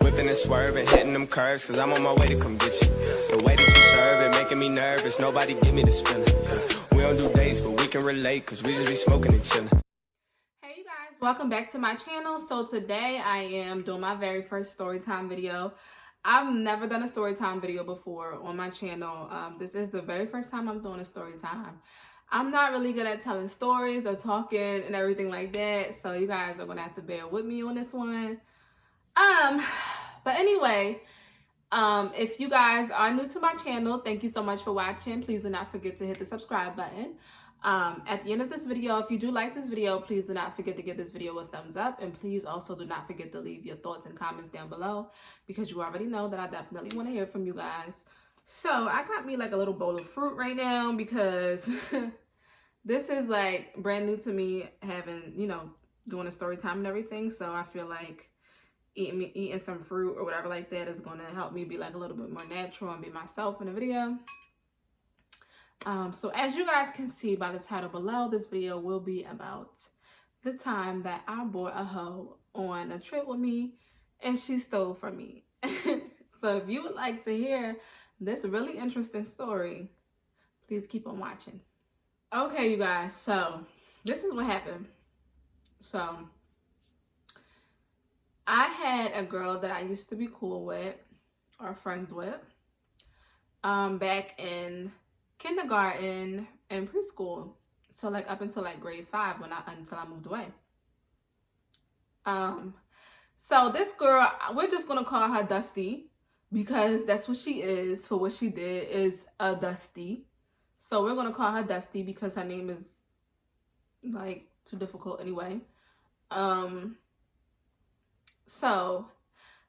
Whipping and swerving, hitting them curves, cause I'm on my way to come get you. The way that you serve it, making me nervous, nobody give me this feeling. We don't do dates, but we can relate, cause we just be smoking and chilling. Hey you guys, welcome back to my channel. So today I am doing my very first storytime video. I've never done a storytime video before on my channel. This is the very first time I'm doing a storytime. I'm not really good at telling stories or talking and everything like that, so you guys are gonna have to bear with me on this one. But anyway, if you guys are new to my channel, thank you so much for watching. Please do not forget to hit the subscribe button. At the end of this video, if you do like this video, please do not forget to give this video a thumbs up, and please also do not forget to leave your thoughts and comments down below, because you already know that I definitely want to hear from you guys. So I got me like a little bowl of fruit right now because this is like brand new to me, having, doing a story time and everything. So I feel like eating some fruit or whatever like that is going to help me be like a little bit more natural and be myself in the video. So as you guys can see by the title below, this video will be about the time that I brought a hoe on a trip with me and she stole from me. So if you would like to hear this really interesting story, please keep on watching. Okay, you guys, so this is what happened. So I had a girl that I used to be cool with or friends with back in kindergarten and preschool. So like up until like grade 5 until I moved away. So this girl, we're just gonna call her Dusty because that's what she is. For what she did is a Dusty. So we're gonna call her Dusty because her name is like too difficult anyway. So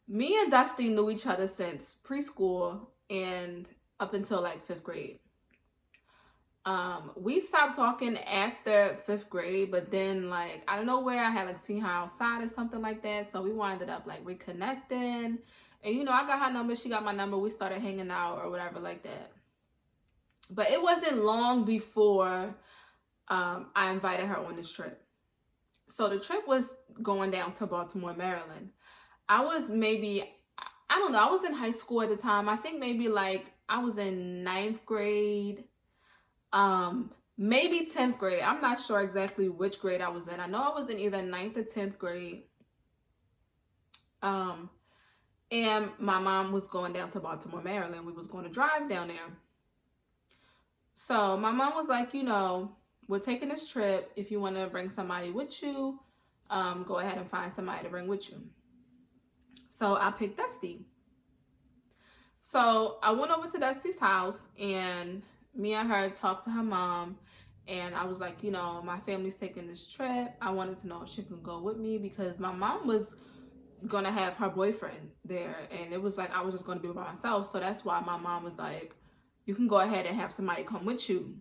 me and Dusty knew each other since preschool and up until like 5th grade. We stopped talking after 5th grade, but then like I don't know where I had like seen her outside or something like that. So we ended up like reconnecting, and I got her number, she got my number, we started hanging out or whatever like that. But it wasn't long before I invited her on this trip. So the trip was going down to Baltimore, Maryland. I was maybe, I don't know, I was in high school at the time. I think maybe like I was in 9th grade, maybe 10th grade. I'm not sure exactly which grade I was in. I know I was in either 9th or 10th grade. And my mom was going down to Baltimore, Maryland. We was going to drive down there. So my mom was like, we're taking this trip. If you want to bring somebody with you, go ahead and find somebody to bring with you. So I picked Dusty. So I went over to Dusty's house, and me and her talked to her mom, and I was like, my family's taking this trip. I wanted to know if she could go with me because my mom was gonna have her boyfriend there, and it was like I was just gonna be by myself. So that's why my mom was like, you can go ahead and have somebody come with you.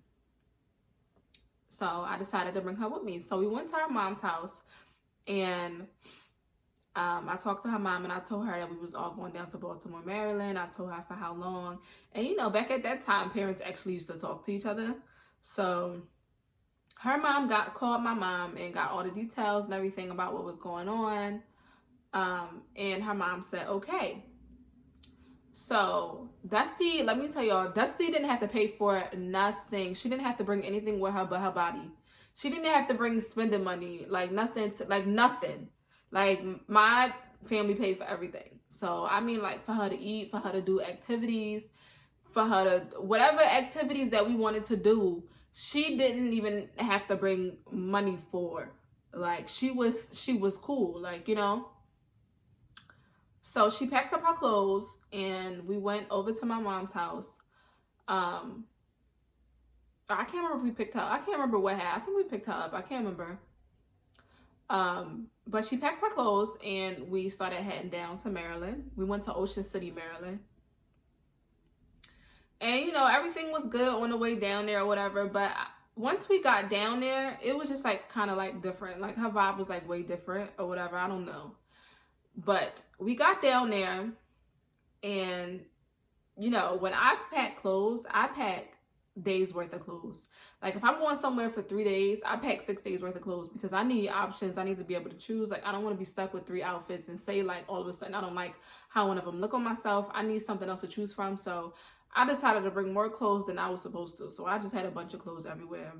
So I decided to bring her with me. So we went to her mom's house, and I talked to her mom, and I told her that we was all going down to Baltimore, Maryland. I told her for how long. And back at that time, parents actually used to talk to each other. So her mom called my mom and got all the details and everything about what was going on. And her mom said, okay. So Dusty, let me tell y'all, Dusty didn't have to pay for nothing. She didn't have to bring anything with her but her body. She didn't have to bring spending money, like nothing. Like my family paid for everything. So I mean, like for her to eat, for her to do activities, for her to whatever activities that we wanted to do, she didn't even have to bring money for. Like she was cool, like So she packed up her clothes, and we went over to my mom's house. I can't remember if we picked her up. I can't remember what happened. I think we picked her up. I can't remember. But she packed her clothes, and we started heading down to Maryland. We went to Ocean City, Maryland. And, everything was good on the way down there or whatever. But once we got down there, it was just like kind of like different. Like her vibe was like way different or whatever. I don't know. But we got down there, and when I pack clothes, I pack days worth of clothes. Like if I'm going somewhere for 3 days, I pack 6 days worth of clothes because I need options. I need to be able to choose. Like I don't want to be stuck with 3 outfits and say like all of a sudden I don't like how one of them look on myself. I need something else to choose from. So I decided to bring more clothes than I was supposed to. So I just had a bunch of clothes everywhere.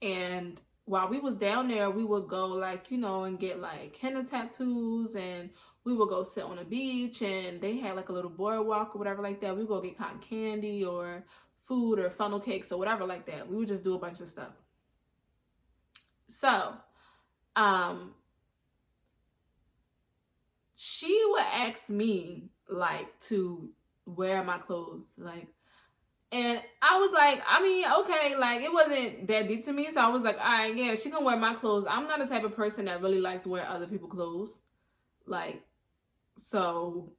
And while we was down there, we would go like, you know, and get like henna tattoos, and we would go sit on a beach, and they had like a little boardwalk or whatever like that. We would go get cotton candy or food or funnel cakes or whatever like that. We would just do a bunch of stuff. So, she would ask me like to wear my clothes, like, and I was like, I mean, okay, like it wasn't that deep to me. So I was like, all right, yeah, she can wear my clothes. I'm not the type of person that really likes wearing other people's clothes. Like, so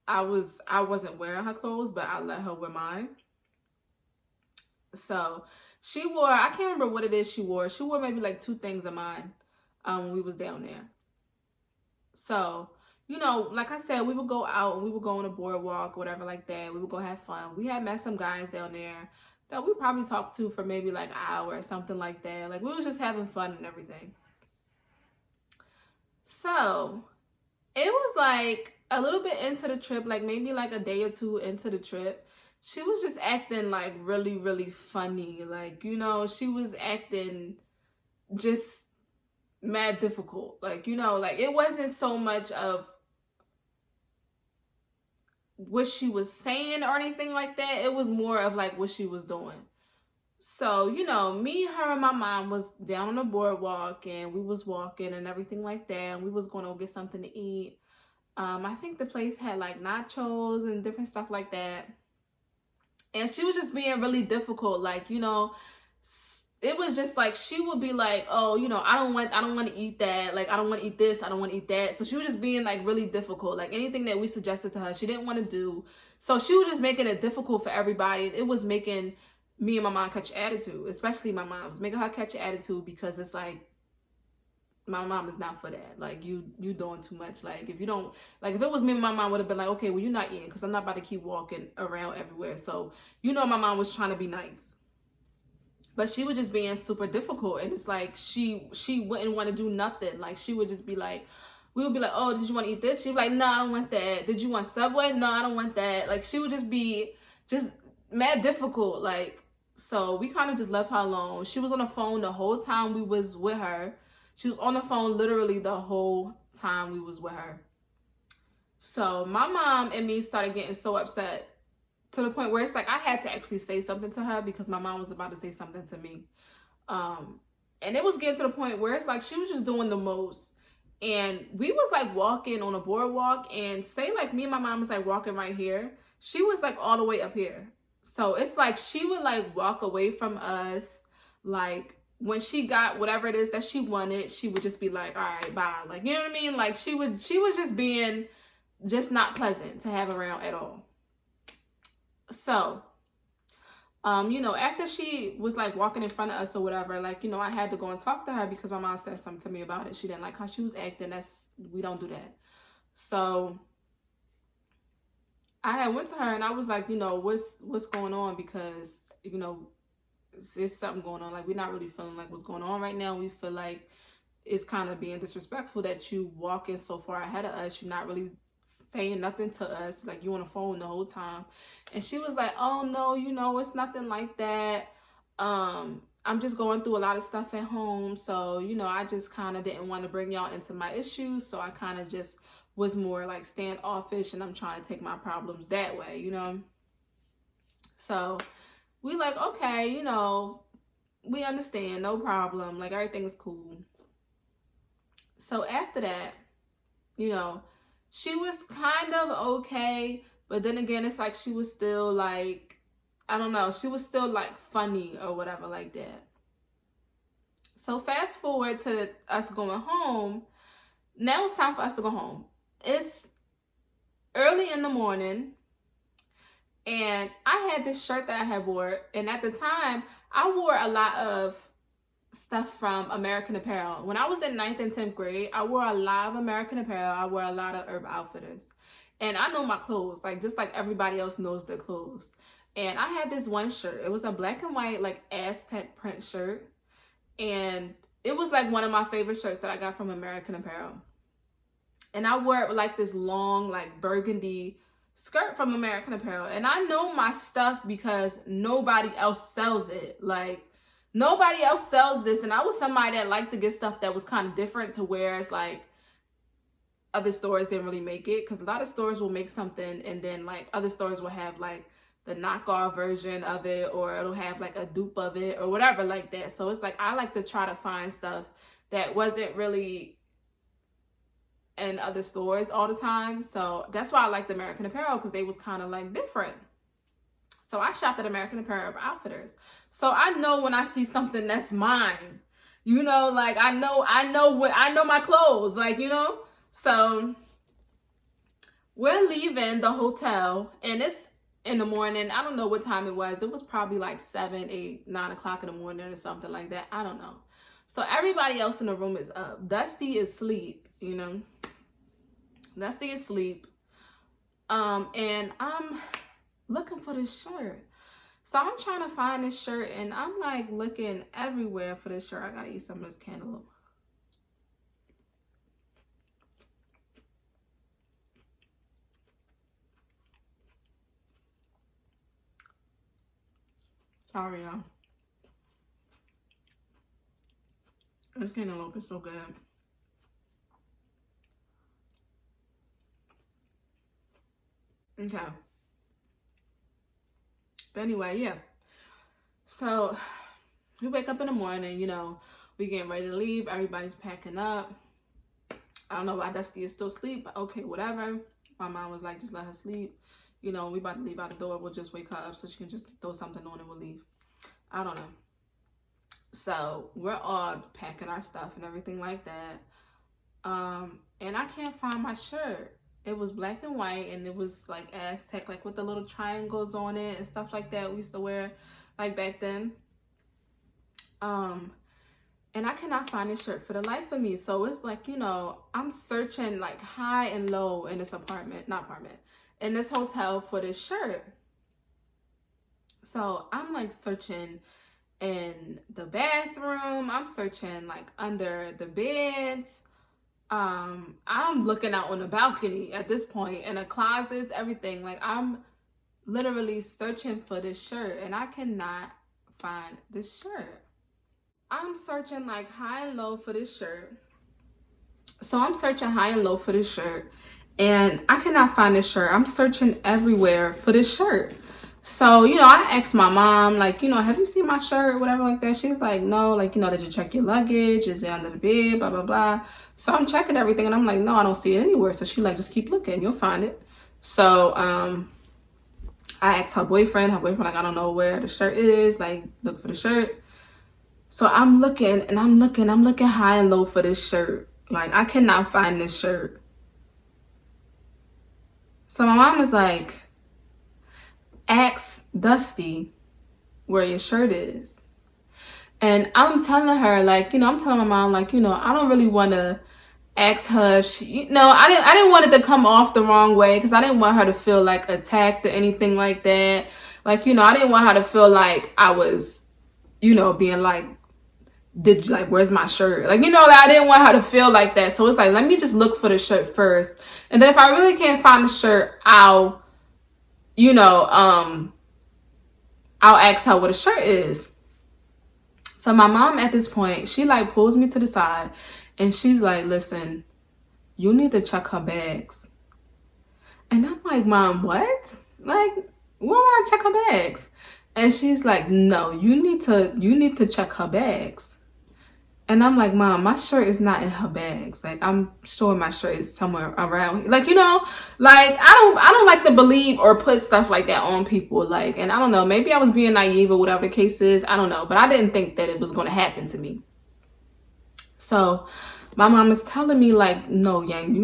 I wasn't wearing her clothes, but I let her wear mine. So she wore, I can't remember what it is she wore. She wore maybe like 2 things of mine when we was down there. So, you know, like I said, we would go out and we would go on a boardwalk, whatever like that. We would go have fun. We had met some guys down there that we probably talked to for maybe like an hour or something like that. Like we was just having fun and everything. So it was like a little bit into the trip, like maybe like a day or 2 into the trip. She was just acting like really, really funny. Like, you know, she was acting just mad difficult. Like, you know, like it wasn't so much of what she was saying or anything like that. It was more of like what she was doing. So, you know, me, her, and my mom was down on the boardwalk, and we was walking and everything like that. And we was going to get something to eat. I think the place had like nachos and different stuff like that. And she was just being really difficult. Like, you know, it was just like she would be like, oh, you know, I don't want to eat that. Like, I don't want to eat this. I don't want to eat that. So she was just being like really difficult. Like anything that we suggested to her, she didn't want to do. So she was just making it difficult for everybody. It was making me and my mom catch attitude, especially my mom. It was making her catch attitude because it's like, my mom is not for that. Like you doing too much. Like if you don't, like if it was me, my mom would have been like, okay, well you're not eating because I'm not about to keep walking around everywhere. So, you know, my mom was trying to be nice. But she was just being super difficult, and it's like she wouldn't want to do nothing. Like she would just be like, we would be like, oh, did you want to eat this? She'd be like, no, I don't want that. Did you want Subway? No, I don't want that. Like she would just be just mad difficult. Like, so we kind of just left her alone. She was on the phone the whole time we was with her. She was on the phone literally the whole time we was with her. So my mom and me started getting so upset to the point where it's like I had to actually say something to her because my mom was about to say something to me. And it was getting to the point where it's like she was just doing the most. And we was like walking on a boardwalk, and say like me and my mom was like walking right here. She was like all the way up here. So it's like she would like walk away from us. Like when she got whatever it is that she wanted, she would just be like, all right, bye. Like, you know what I mean? Like she was just being just not pleasant to have around at all. So, you know, after she was like walking in front of us or whatever, like, you know, I had to go and talk to her because my mom said something to me about it. She didn't like how she was acting. We don't do that. So I had went to her and I was like, you know, what's going on? Because, you know, it's something going on. Like, we're not really feeling like what's going on right now. We feel like it's kind of being disrespectful that you walking so far ahead of us. You're not really saying nothing to us, like you on the phone the whole time. And she was like, oh no, you know, it's nothing like that. I'm just going through a lot of stuff at home, so, you know, I just kind of didn't want to bring y'all into my issues, so I kind of just was more like standoffish, and I'm trying to take my problems that way, you know. So we like, okay, you know, we understand, no problem, like everything is cool. So after that, you know, she was kind of okay, but then again, it's like she was still like, I don't know, she was still like funny or whatever like that. So fast forward to us going home. Now it's time for us to go home. It's early in the morning, and I had this shirt that I had wore, and at the time, I wore a lot of stuff from American Apparel. When I was in 9th and 10th grade, I wore a lot of American Apparel. I wore a lot of Urban Outfitters. And I know my clothes, like just like everybody else knows their clothes. And I had this one shirt. It was a black and white, like, Aztec print shirt. And it was like one of my favorite shirts that I got from American Apparel. And I wore it with like this long, like, burgundy skirt from American Apparel. And I know my stuff because nobody else sells it. Like, nobody else sells this. And I was somebody that liked to get stuff that was kind of different, to where it's like other stores didn't really make it. Because a lot of stores will make something and then like other stores will have like the knockoff version of it, or it'll have like a dupe of it or whatever like that. So it's like I like to try to find stuff that wasn't really in other stores all the time. So that's why I liked American Apparel, because they was kind of like different. So I shopped at American Apparel Outfitters. So I know when I see something that's mine, you know, like I know my clothes, like, you know. So we're leaving the hotel and it's in the morning. I don't know what time it was. It was probably like 7, 8, 9 o'clock in the morning or something like that. I don't know. So everybody else in the room is up. Dusty is asleep, you know. Dusty is asleep. And I'm looking for this shirt. So I'm trying to find this shirt and I'm like looking everywhere for this shirt. I gotta eat some of this cantaloupe. Sorry, y'all. This cantaloupe is so good. Okay. But anyway, yeah. So we wake up in the morning, you know, we getting ready to leave. Everybody's packing up. I don't know why Dusty is still asleep, but okay, whatever. My mom was like, just let her sleep. You know, we about to leave out the door. We'll just wake her up so she can just throw something on and we'll leave. I don't know. So we're all packing our stuff and everything like that. And I can't find my shirt. It was black and white and it was like Aztec, like with the little triangles on it and stuff like that we used to wear like back then. And I cannot find this shirt for the life of me. So it's like, you know, I'm searching like high and low in this in this hotel for this shirt. So I'm like searching in the bathroom. I'm searching like under the beds. I'm looking out on the balcony at this point, in the closets, everything. Like I'm literally searching for this shirt and I cannot find this shirt. I'm searching like high and low for this shirt. So I'm searching high and low for this shirt and I cannot find this shirt. I'm searching everywhere for this shirt. So, you know, I asked my mom, like, you know, have you seen my shirt or whatever like that? She's like, no, like, you know, did you check your luggage? Is it under the bed? Blah, blah, blah. So I'm checking everything and I'm like, no, I don't see it anywhere. So she like, just keep looking, you'll find it. So I asked her boyfriend like, I don't know where the shirt is, like, look for the shirt. So I'm looking and I'm looking high and low for this shirt. Like, I cannot find this shirt. So my mom is like, ask Dusty where your shirt is. And I'm telling her, like, you know, I'm telling my mom, like, you know, I don't really want to ask her if she, you know, I didn't want it to come off the wrong way because I didn't want her to feel like attacked or anything like that. Like, you know, I didn't want her to feel like I was, you know, being like, where's my shirt? Like, you know, like, I didn't want her to feel like that. So it's like, let me just look for the shirt first. And then if I really can't find the shirt, I'll, you know, I'll ask her what a shirt is. So my mom at this point, she like pulls me to the side and she's like, listen, you need to check her bags. And I'm like, Mom, what? Like, why would I check her bags? And she's like, no, you need to check her bags. And I'm like, Mom, my shirt is not in her bags. Like, I'm sure my shirt is somewhere around here. Like, you know, like, I don't like to believe or put stuff like that on people. Like, and I don't know, maybe I was being naive or whatever the case is. I don't know. But I didn't think that it was going to happen to me. So my mom is telling me, like, no, Yang,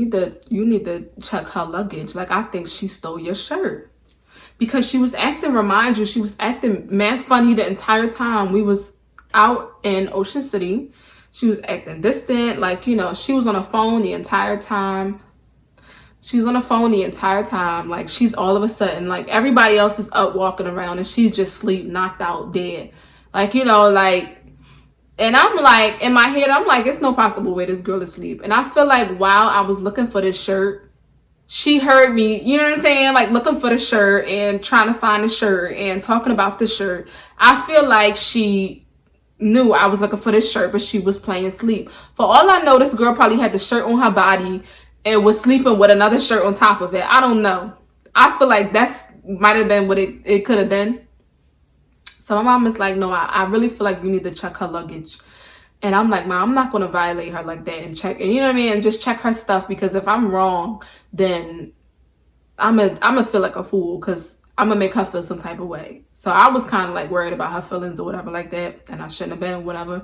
you need to check her luggage. Like, I think she stole your shirt. Because she was acting mad funny the entire time we was out in Ocean City. She was acting distant, like, you know, she was on her phone the entire time. She's on the phone the entire time. Like, she's all of a sudden, like, everybody else is up walking around and she's just asleep, knocked out, dead. Like, you know, like, and I'm like, in my head, I'm like, it's no possible way this girl is asleep. And I feel like while I was looking for this shirt, she heard me, you know what I'm saying? Like, looking for the shirt and trying to find the shirt and talking about the shirt. I feel like she knew I was looking for this shirt, but she was playing sleep. For all I know, this girl probably had the shirt on her body and was sleeping with another shirt on top of it. I don't know. I feel like that's might have been what it could have been. So my mom is like, no, I really feel like you need to check her luggage. And I'm like, Mom, I'm not going to violate her like that and check, and you know what I mean? And just check her stuff, because if I'm wrong, then I'm gonna feel like a fool, because I'm gonna make her feel some type of way. So I was kind of like worried about her feelings or whatever like that, and I shouldn't have been, whatever.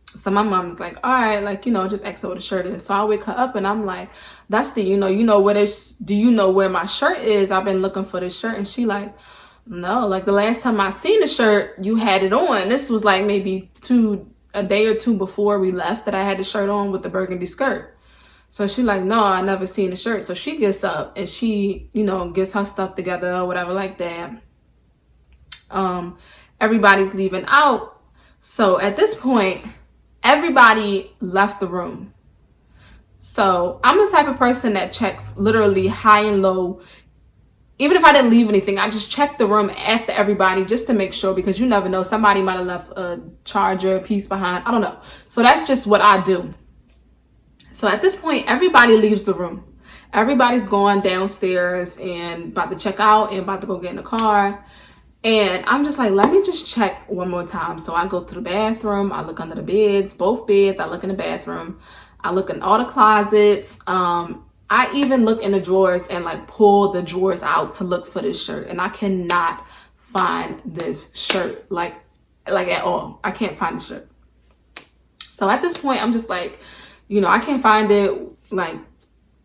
So my mom's like, all right, like, you know, just ask her what the shirt is. So I wake her up and I'm like, Dusty, you know where this, do you know where my shirt is? I've been looking for this shirt. And she like, no, like the last time I seen the shirt, you had it on. This was like maybe a day or two before we left that I had the shirt on with the burgundy skirt. So she like, no, I never seen the shirt. So she gets up and she, you know, gets her stuff together or whatever like that. Everybody's leaving out. So at this point, everybody left the room. So I'm the type of person that checks literally high and low. Even if I didn't leave anything, I just checked the room after everybody just to make sure, because you never know. Somebody might have left a charger piece behind. I don't know. So that's just what I do. So at this point, everybody leaves the room. Everybody's going downstairs and about to check out and about to go get in the car. And I'm just like, let me just check one more time. So I go to the bathroom. I look under the beds, both beds. I look in the bathroom. I look in all the closets. I even look in the drawers and like pull the drawers out to look for this shirt. And I cannot find this shirt, like at all. I can't find the shirt. So at this point, I'm just like, you know, I can't find it. Like,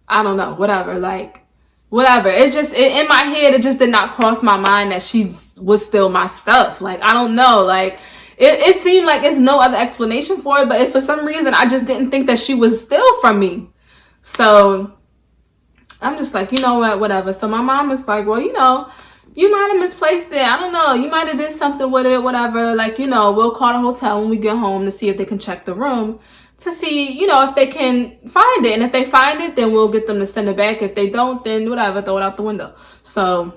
I don't know, whatever. Like, whatever. It's just, in my head, it just did not cross my mind that she was still my stuff. Like, I don't know. Like, it seemed like it's no other explanation for it. But if for some reason, I just didn't think that she was still from me. So I'm just like, you know what, whatever. So my mom is like, well, you know, you might have misplaced it. I don't know. You might have did something with it, whatever. Like, you know, we'll call the hotel when we get home to see if they can check the room to see, you know, if they can find it. And if they find it, then we'll get them to send it back. If they don't, then whatever, throw it out the window. So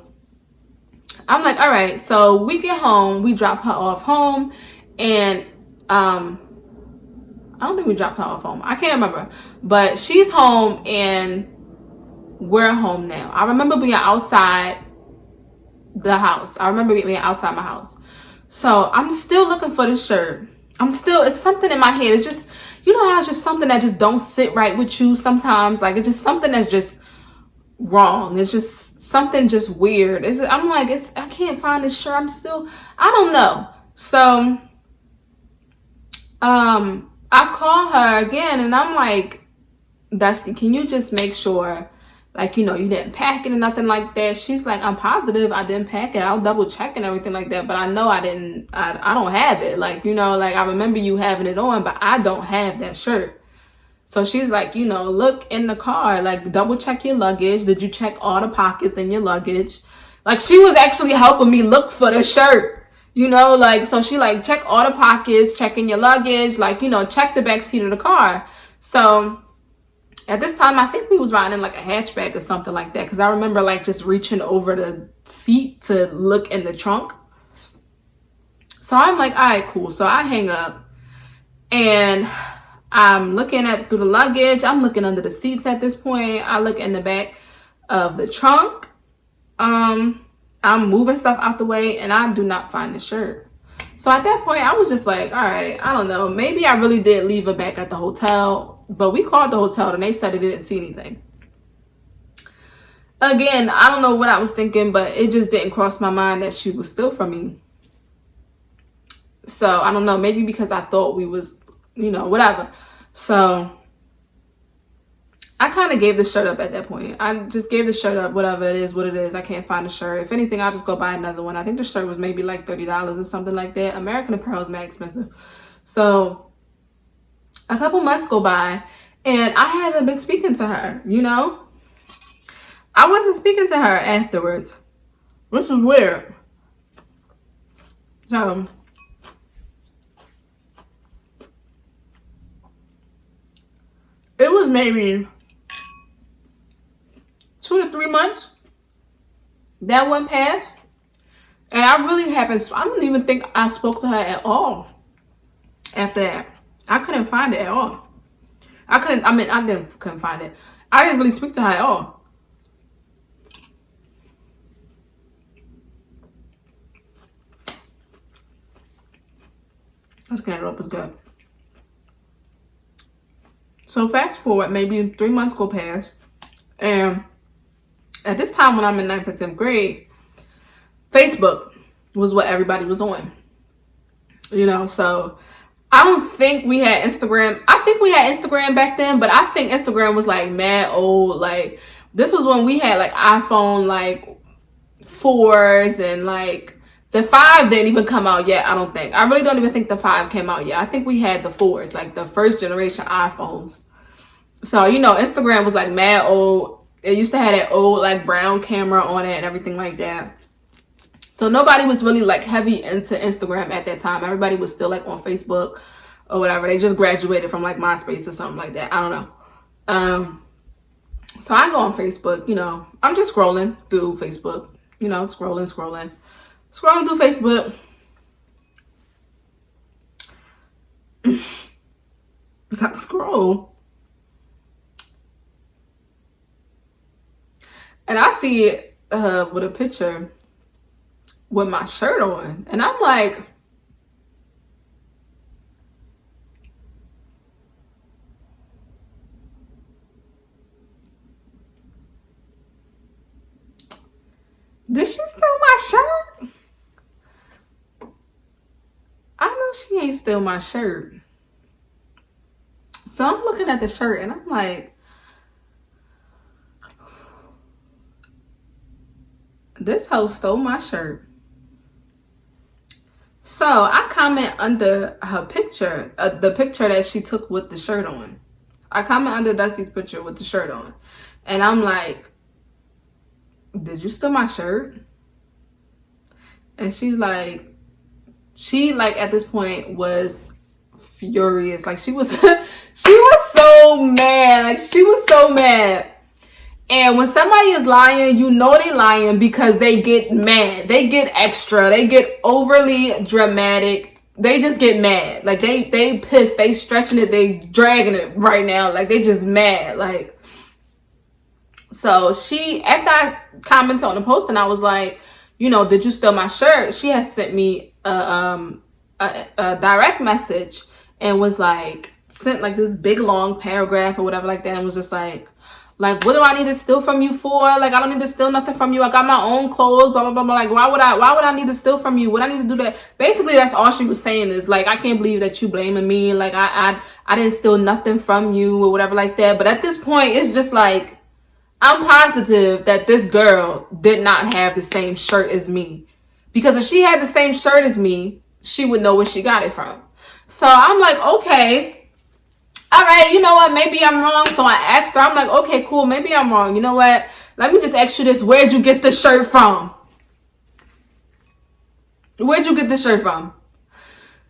I'm like, all right. So we get home. We drop her off home. And I don't think we dropped her off home. I can't remember. But she's home and we're home now. I remember being outside the house. I remember being outside my house. So I'm still looking for this shirt. It's something in my head. It's just, you know how it's just something that just don't sit right with you sometimes. Like, it's just something that's just wrong. It's just something just weird. I'm like, I can't find this shirt. I don't know. So I call her again and I'm like, Dusty, can you just make sure, like, you know, you didn't pack it or nothing like that? She's like, I'm positive I didn't pack it. I'll double check and everything like that. But I know I didn't, I don't have it. Like, you know, like I remember you having it on, but I don't have that shirt. So she's like, you know, look in the car, like double check your luggage. Did you check all the pockets in your luggage? Like, she was actually helping me look for the shirt, you know, like, so she like check all the pockets, check in your luggage, like, you know, check the back seat of the car. So at this time, I think we was riding in like a hatchback or something like that. Because I remember like just reaching over the seat to look in the trunk. So I'm like, all right, cool. So I hang up and I'm looking through the luggage. I'm looking under the seats at this point. I look in the back of the trunk. I'm moving stuff out the way and I do not find the shirt. So at that point, I was just like, all right, I don't know. Maybe I really did leave it back at the hotel. But we called the hotel and they said they didn't see anything. Again, I don't know what I was thinking, but it just didn't cross my mind that she was still from me. So I don't know, maybe because I thought we was, you know, whatever. So I kind of gave the shirt up at that point. I just gave the shirt up, whatever it is, what it is. I can't find the shirt. If anything, I'll just go buy another one. I think the shirt was maybe like $30 or something like that. American Apparel is mad expensive. So a couple months go by and I haven't been speaking to her, you know? I wasn't speaking to her afterwards, which is weird. So it was maybe 2 to 3 months that went past, and I really haven't. I don't even think I spoke to her at all after that. I couldn't find it at all. Couldn't find it. I didn't really speak to her at all. This cantaloupe is good. So fast forward, maybe 3 months go past, and at this time when I'm in 9th and 10th grade, Facebook was what everybody was on. You know, so I don't think we had Instagram. I think we had Instagram back then, but I think Instagram was like mad old. Like this was when we had like iPhone like 4s, and like the 5 didn't even come out yet. I don't think. I really don't even think the 5 came out yet. I think we had the 4s, like the first generation iPhones. So, you know, Instagram was like mad old. It used to have that old like brown camera on it and everything like that. So nobody was really like heavy into Instagram at that time. Everybody was still like on Facebook or whatever. They just graduated from like MySpace or something like that. I don't know. So I go on Facebook, you know, I'm just scrolling through Facebook, you know, scrolling through Facebook. Got scroll. And I see it with a picture with my shirt on. And I'm like, did she steal my shirt? I know she ain't steal my shirt. So I'm looking at the shirt and I'm like, this hoe stole my shirt. So I comment under her picture, the picture that she took with the shirt on. I comment under Dusty's picture with the shirt on. And I'm like, did you steal my shirt? And she like at this point was furious. Like she was so mad. Like she was so mad. And when somebody is lying, you know they lying because they get mad. They get extra. They get overly dramatic. They just get mad. Like they pissed. They stretching it. They dragging it right now. Like they just mad. Like, so after I commented on the post and I was like, you know, did you steal my shirt? She has sent me a direct message and was like, sent like this big long paragraph or whatever like that, and was just like, what do I need to steal from you for? Like, I don't need to steal nothing from you. I got my own clothes, blah, blah, blah, blah. Like, why would I need to steal from you? What I need to do that? Basically, that's all she was saying is, like, I can't believe that you blaming me. Like, I didn't steal nothing from you or whatever like that. But at this point, it's just like, I'm positive that this girl did not have the same shirt as me. Because if she had the same shirt as me, she would know where she got it from. So I'm like, okay. All right, you know what? Maybe I'm wrong. So I asked her. I'm like, okay, cool. Maybe I'm wrong. You know what? Let me just ask you this. Where'd you get the shirt from? Where'd you get the shirt from?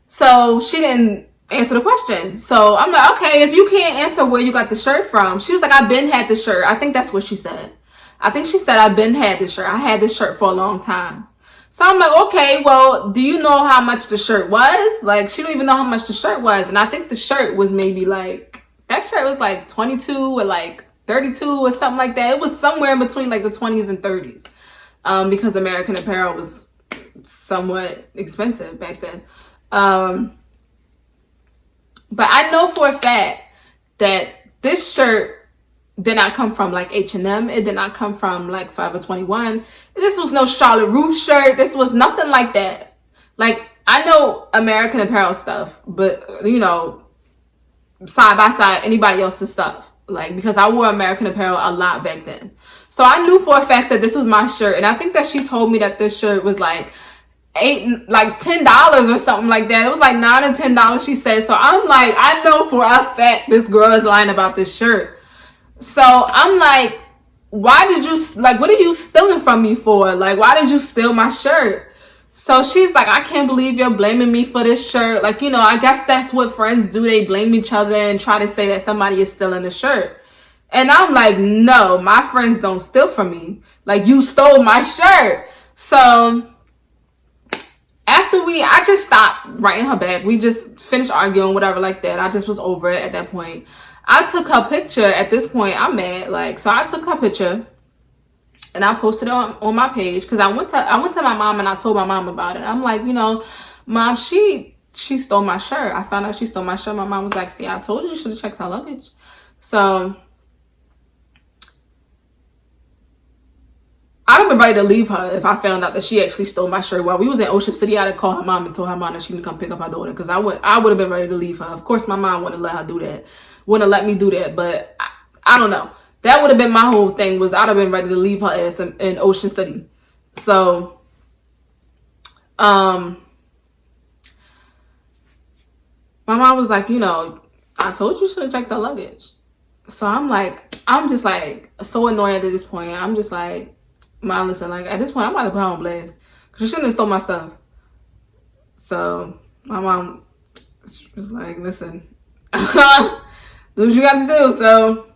So she didn't answer the question. So I'm like, okay, if you can't answer where you got the shirt from. She was like, I've been had the shirt. I think that's what she said. I think she said, I've been had this shirt. I had this shirt for a long time. So I'm like, okay, well, do you know how much the shirt was? Like, she don't even know how much the shirt was. And I think the shirt was maybe like, that shirt was like 22 or like 32 or something like that. It was somewhere in between like the 20s and 30s. Because American Apparel was somewhat expensive back then. But I know for a fact that this shirt did not come from like H&M. It did not come from like Forever 21. This was no Charlotte Russe shirt. This was nothing like that. Like, I know American Apparel stuff, but you know, side by side anybody else's stuff. Like, because I wore American Apparel a lot back then. So I knew for a fact that this was my shirt. And I think that she told me that this shirt was like $10 or something like that. It was like $9 and $10, she said. So I'm like, I know for a fact this girl is lying about this shirt. So I'm like, why did you, like, what are you stealing from me for? Like, why did you steal my shirt? So she's like, I can't believe you're blaming me for this shirt. Like, you know, I guess that's what friends do. They blame each other and try to say that somebody is stealing the shirt. And I'm like, no, my friends don't steal from me. Like, you stole my shirt. So after I just stopped writing her back. We just finished arguing, whatever like that. I just was over it at that point. I took her picture. At this point, I'm mad. Like, so I took her picture and I posted it on my page because I went to my mom and I told my mom about it. I'm like, you know, Mom, she stole my shirt. I found out she stole my shirt. My mom was like, see, I told you should have checked her luggage. So I'd have been ready to leave her if I found out that she actually stole my shirt. While we was in Ocean City, I'd have called her mom and told her mom that she would come pick up her daughter because I would have been ready to leave her. Of course, my mom wouldn't let her do that. Wouldn't let me do that. But I don't know. That would have been my whole thing, was I'd have been ready to leave her ass in Ocean City. So, my mom was like, you know, I told you should have checked her luggage. So I'm just like so annoyed at this point. I'm just like, Mom, listen, like at this point, I'm about to put her on blast because she shouldn't have stole my stuff. So my mom was like, listen, do what you got to do. So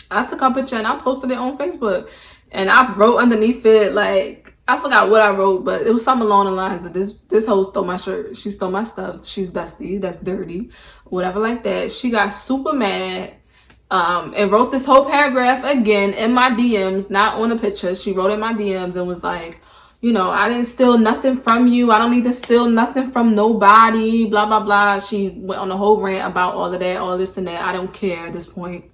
I took her picture and I posted it on Facebook. And I wrote underneath it, like, I forgot what I wrote, but it was something along the lines of this hoe stole my shirt. She stole my stuff. She's dusty. That's dirty. Whatever like that. She got super mad. And wrote this whole paragraph again in my DMs, not on the picture. She wrote in my DMs and was like, you know, I didn't steal nothing from you. I don't need to steal nothing from nobody, blah, blah, blah. She went on a whole rant about all of that, all this and that. I don't care at this point.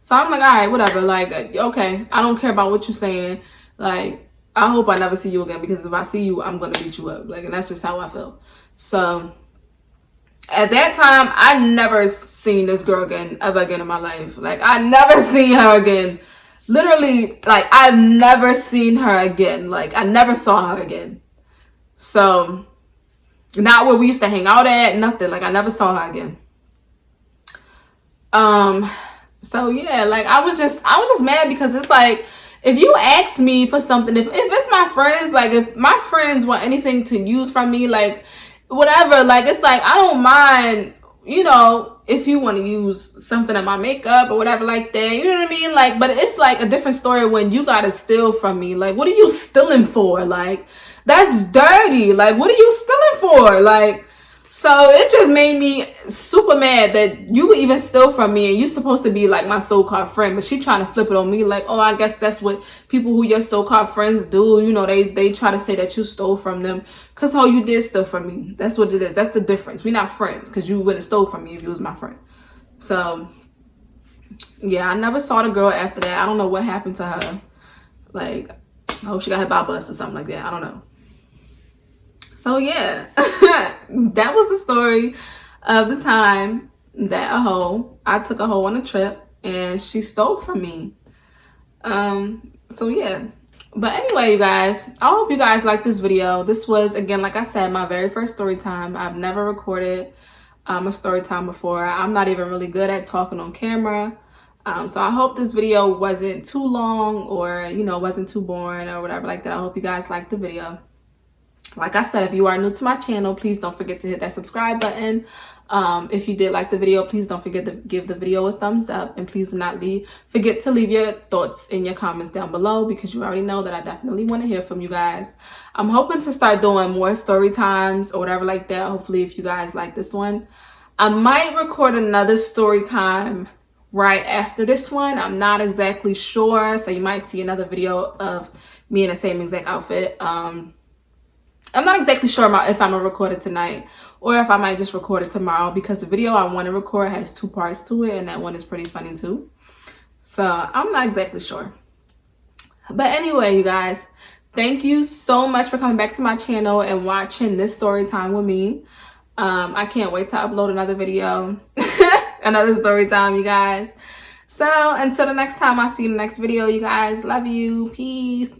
So I'm like, all right, whatever. Like, okay, I don't care about what you're saying. Like, I hope I never see you again because if I see you, I'm going to beat you up. Like, and that's just how I feel. So at that time, I never seen this girl ever again in my life. Like, I never seen her again. Literally, like, I've never seen her again. Like, I never saw her again. So, not where we used to hang out at, nothing. Like, I never saw her again. So yeah, like, I was just mad because it's like, if you ask me for something, if it's my friends, like, if my friends want anything to use from me, like, whatever, like, it's like, I don't mind, you know, if you want to use something of my makeup or whatever like that, you know what I mean? Like, but it's like a different story when you gotta steal from me. Like, what are you stealing for? Like, that's dirty. Like, what are you stealing for? Like, so it just made me super mad that you would even steal from me and you're supposed to be like my so-called friend, but she trying to flip it on me like, oh, I guess that's what people who your so-called friends do. You know, they try to say that you stole from them because how you did steal from me. That's what it is. That's the difference. We're not friends because you wouldn't stole from me if you was my friend. So yeah, I never saw the girl after that. I don't know what happened to her. Like, I hope she got hit by a bus or something like that. I don't know. So yeah, that was the story of the time that I took a hoe on a trip and she stole from me. So yeah, but anyway, you guys, I hope you guys like this video. This was, again, like I said, my very first story time. I've never recorded a story time before. I'm not even really good at talking on camera. So I hope this video wasn't too long or, you know, wasn't too boring or whatever like that. I hope you guys liked the video. Like I said, if you are new to my channel, please don't forget to hit that subscribe button. If you did like the video, please don't forget to give the video a thumbs up. And please do not forget to leave your thoughts in your comments down below because you already know that I definitely want to hear from you guys. I'm hoping to start doing more story times or whatever like that. Hopefully, if you guys like this one, I might record another story time right after this one. I'm not exactly sure. So you might see another video of me in the same exact outfit. I'm not exactly sure if I'm gonna record it tonight or if I might just record it tomorrow because the video I want to record has 2 parts to it and that one is pretty funny too. So I'm not exactly sure. But anyway, you guys, thank you so much for coming back to my channel and watching this story time with me. I can't wait to upload another video, another story time, you guys. So until the next time I see you in the next video, you guys, love you. Peace.